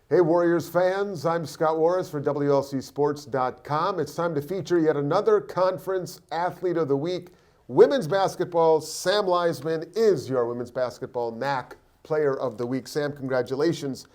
Hey Warriors fans, I'm Scott Warris for WLCSports.com. It's time to feature yet another Conference Athlete of the Week. Women's basketball, Sam Leisemann is your Women's Basketball NACC Player of the Week. Sam, congratulations.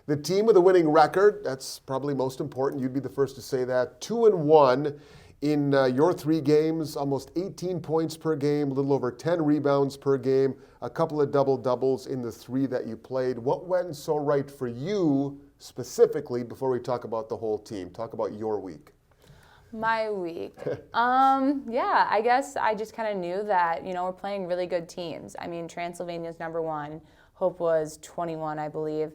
The team with a winning record, that's probably most important, you'd be the first to say that, 2-1 in your 3 games, almost 18 points per game, a little over 10 rebounds per game, a couple of double-doubles in the 3 that you played. What went so right for you specifically before we talk about the whole team? Talk about your week. My week. Yeah, I guess I just kind of knew that, we're playing really good teams. I mean, Transylvania's number 1. Hope was 21, I believe.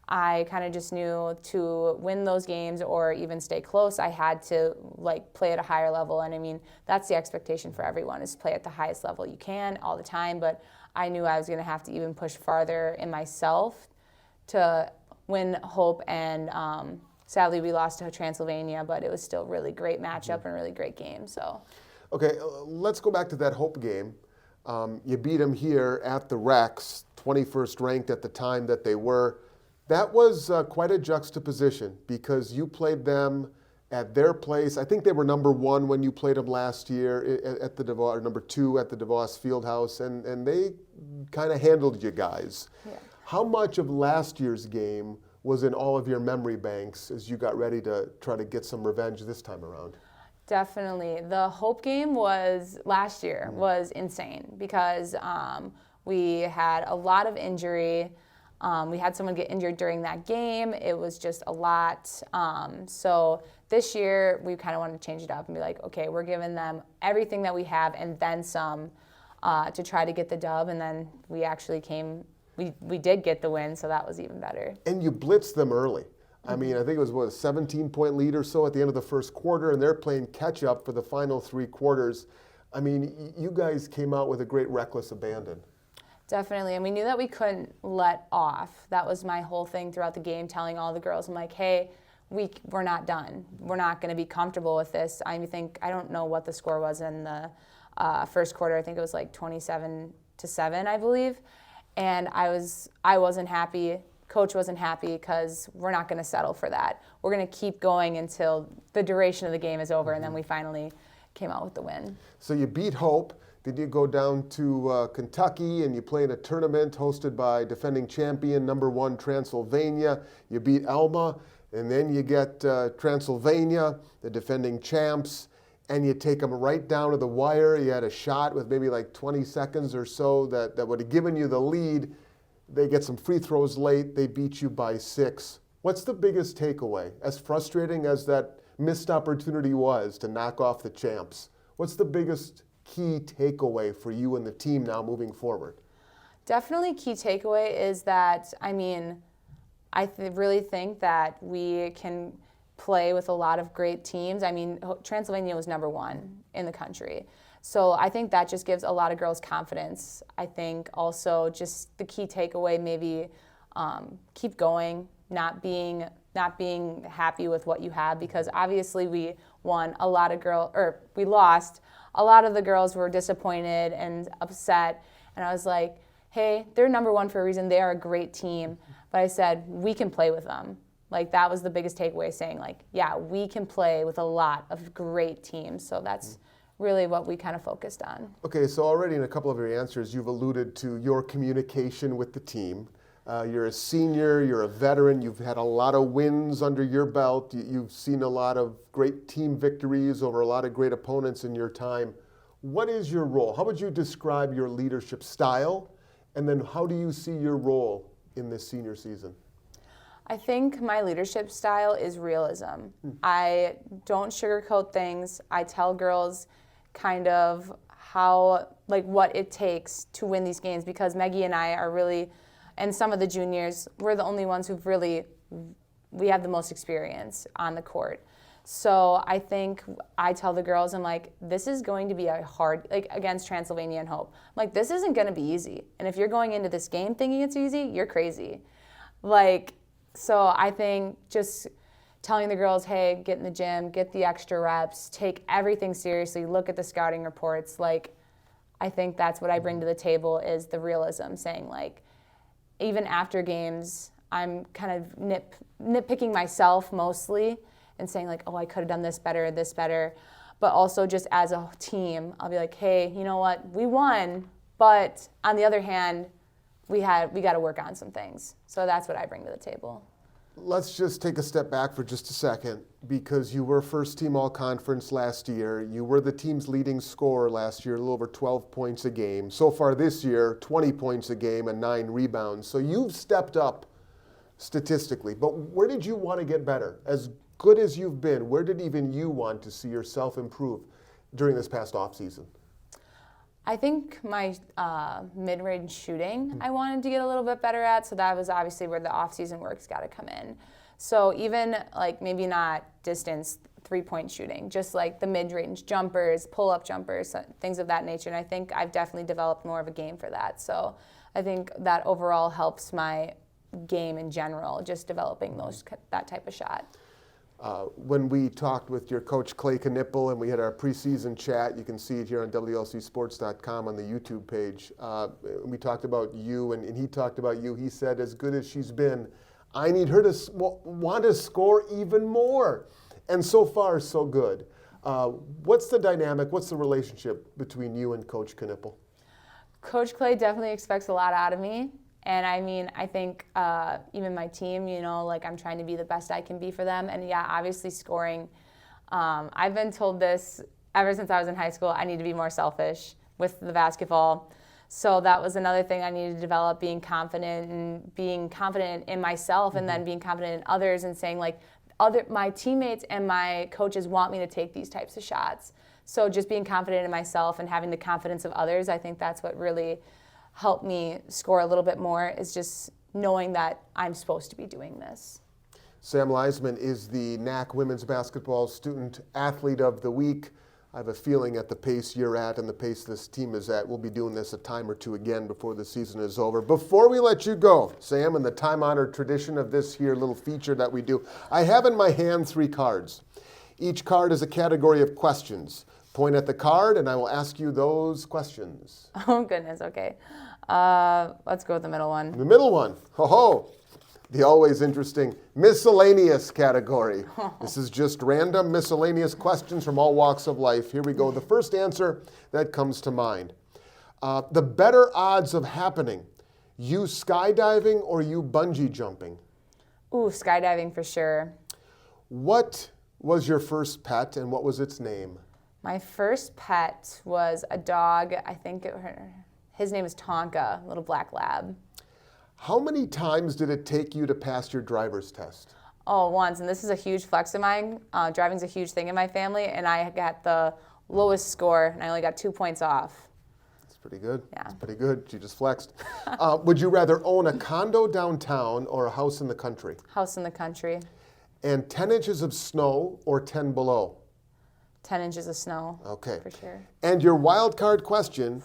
I kind of just knew to win those games or even stay close, I had to play at a higher level. And I mean, that's the expectation for everyone, is play at the highest level you can all the time. But I knew I was going to have to even push farther in myself to win Hope. And sadly, we lost to Transylvania, but it was still a really great matchup and a really great game. So, okay, let's go back to that Hope game. You beat them here at the Rex, 21st ranked at the time that they were. That was quite a juxtaposition because you played them at their place. I think they were number 1 when you played them last year at the DeVos, or number 2 at the DeVos Fieldhouse, and they kind of handled you guys. Yeah. How much of last year's game was in all of your memory banks as you got ready to try to get some revenge this time around? Definitely. The Hope game last year was insane because we had a lot of injury. We had someone get injured during that game. It was just a lot. So this year, we kind of wanted to change it up and be like, okay, we're giving them everything that we have and then some to try to get the dub. And then we actually we did get the win, so that was even better. And you blitzed them early. I mean, I think it was, a 17-point lead or so at the end of the first quarter, and they're playing catch-up for the final 3 quarters. I mean, you guys came out with a great reckless abandon. Definitely, and we knew that we couldn't let off. That was my whole thing throughout the game, telling all the girls, I'm like, hey, we're not done. We're not going to be comfortable with this. I don't know what the score was in the first quarter. I think it was 27-7, I believe. And I wasn't happy. Coach wasn't happy because we're not going to settle for that. We're going to keep going until the duration of the game is over, and then we finally came out with the win. So you beat Hope. Did you go down to Kentucky and you play in a tournament hosted by defending champion number 1 Transylvania? You beat Alma, and then you get Transylvania, the defending champs, and you take them right down to the wire. You had a shot with maybe 20 seconds or so that would have given you the lead. They get some free throws late. They beat you by 6. What's the biggest takeaway? As frustrating as that missed opportunity was to knock off the champs, what's the biggest key takeaway for you and the team now moving forward? Definitely key takeaway is that, I really think that we can play with a lot of great teams. Transylvania was number 1 in the country. So I think that just gives a lot of girls confidence. I think also just the key takeaway, maybe keep going, not being happy with what you have, because obviously we lost. A lot of the girls were disappointed and upset, and I was like, hey, they're number 1 for a reason. They are a great team. But I said, we can play with them. That was the biggest takeaway, saying yeah, we can play with a lot of great teams. So that's really what we kind of focused on. Okay, so already in a couple of your answers, you've alluded to your communication with the team. You're a senior, you're a veteran, you've had a lot of wins under your belt, you've seen a lot of great team victories over a lot of great opponents in your time. What is your role? How would you describe your leadership style? And then how do you see your role in this senior season? I think my leadership style is realism. I don't sugarcoat things. I tell girls kind of what it takes to win these games, because Maggie and I are really, and some of the juniors, we're the only ones we have the most experience on the court. So I think I tell the girls, I'm like, this is going to be a hard, against Transylvania and Hope. I'm like, this isn't going to be easy. And if you're going into this game thinking it's easy, you're crazy. So I think just telling the girls, hey, get in the gym, get the extra reps, take everything seriously, look at the scouting reports. I think that's what I bring to the table, is the realism, saying even after games, I'm kind of nitpicking myself mostly and saying like, oh, I could have done this better. But also just as a team, I'll be like, hey, you know what? We won, but on the other hand, we got to work on some things. So that's what I bring to the table. Let's just take a step back for just a second, because you were first team all-conference last year. You were the team's leading scorer last year, a little over 12 points a game. So far this year, 20 points a game and 9 rebounds. So you've stepped up statistically. But where did you want to get better? As good as you've been, where did even you want to see yourself improve during this past offseason? I think my mid-range shooting I wanted to get a little bit better at, so that was obviously where the off-season work's got to come in. So even like maybe not distance three-point shooting, just like the mid-range jumpers, pull-up jumpers, things of that nature. And I think I've definitely developed more of a game for that. So I think that overall helps my game in general, just developing that type of shot. When we talked with your coach, Clay Knippel, and we had our preseason chat, you can see it here on WLCsports.com on the YouTube page. We talked about you, and he talked about you. He said, as good as she's been, I need her to want to score even more. And so far, so good. What's the dynamic? What's the relationship between you and Coach Knippel? Coach Clay definitely expects a lot out of me. And I mean, I think even my team, you know, like I'm trying to be the best I can be for them. And yeah, obviously scoring. I've been told this ever since I was in high school, I need to be more selfish with the basketball. So that was another thing I needed to develop, being confident in myself, and then being confident in others, and saying like, my teammates and my coaches want me to take these types of shots. So just being confident in myself and having the confidence of others, I think that's what really helped me score a little bit more, is just knowing that I'm supposed to be doing this. Sam Leisemann is the NACC Women's Basketball Student Athlete of the Week. I have a feeling at the pace you're at and the pace this team is at, we'll be doing this a time or two again before the season is over. Before we let you go, Sam, in the time-honored tradition of this here little feature that we do, I have in my hand 3 cards. Each card is a category of questions. Point at the card, and I will ask you those questions. Oh, goodness, okay. Let's go with the middle one. The middle one, ho-ho, the always interesting miscellaneous category. This is just random miscellaneous questions from all walks of life. Here we go. The first answer that comes to mind. The better odds of happening, you skydiving or you bungee jumping? Ooh, skydiving for sure. What was your first pet and what was its name? My first pet was a dog. I think his name is Tonka, little black lab. How many times did it take you to pass your driver's test? Oh, once, and this is a huge flex of mine. Driving's a huge thing in my family, and I got the lowest score, and I only got 2 points off. That's pretty good. Yeah. That's pretty good. She just flexed. Would you rather own a condo downtown or a house in the country? House in the country. And 10 inches of snow or 10 below? 10 inches of snow. Okay. For sure. And your wild card question,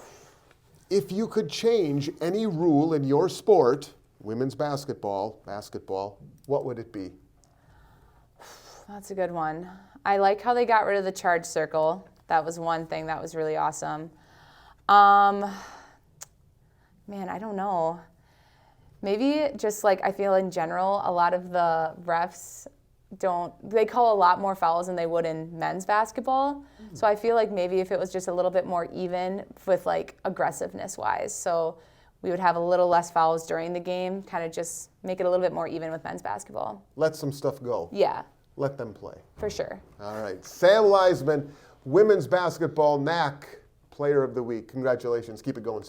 if you could change any rule in your sport, women's basketball, what would it be? That's a good one. I like how they got rid of the charge circle. That was one thing that was really awesome. Man, I don't know. Maybe just like I feel in general, a lot of the refs they call a lot more fouls than they would in men's basketball. So I feel like maybe if it was just a little bit more even with like aggressiveness wise. So we would have a little less fouls during the game, kind of just make it a little bit more even with men's basketball. Let some stuff go. Yeah. Let them play. For sure. All right. Sam Leisemann, women's basketball NACC Player of the Week. Congratulations. Keep it going, Sam.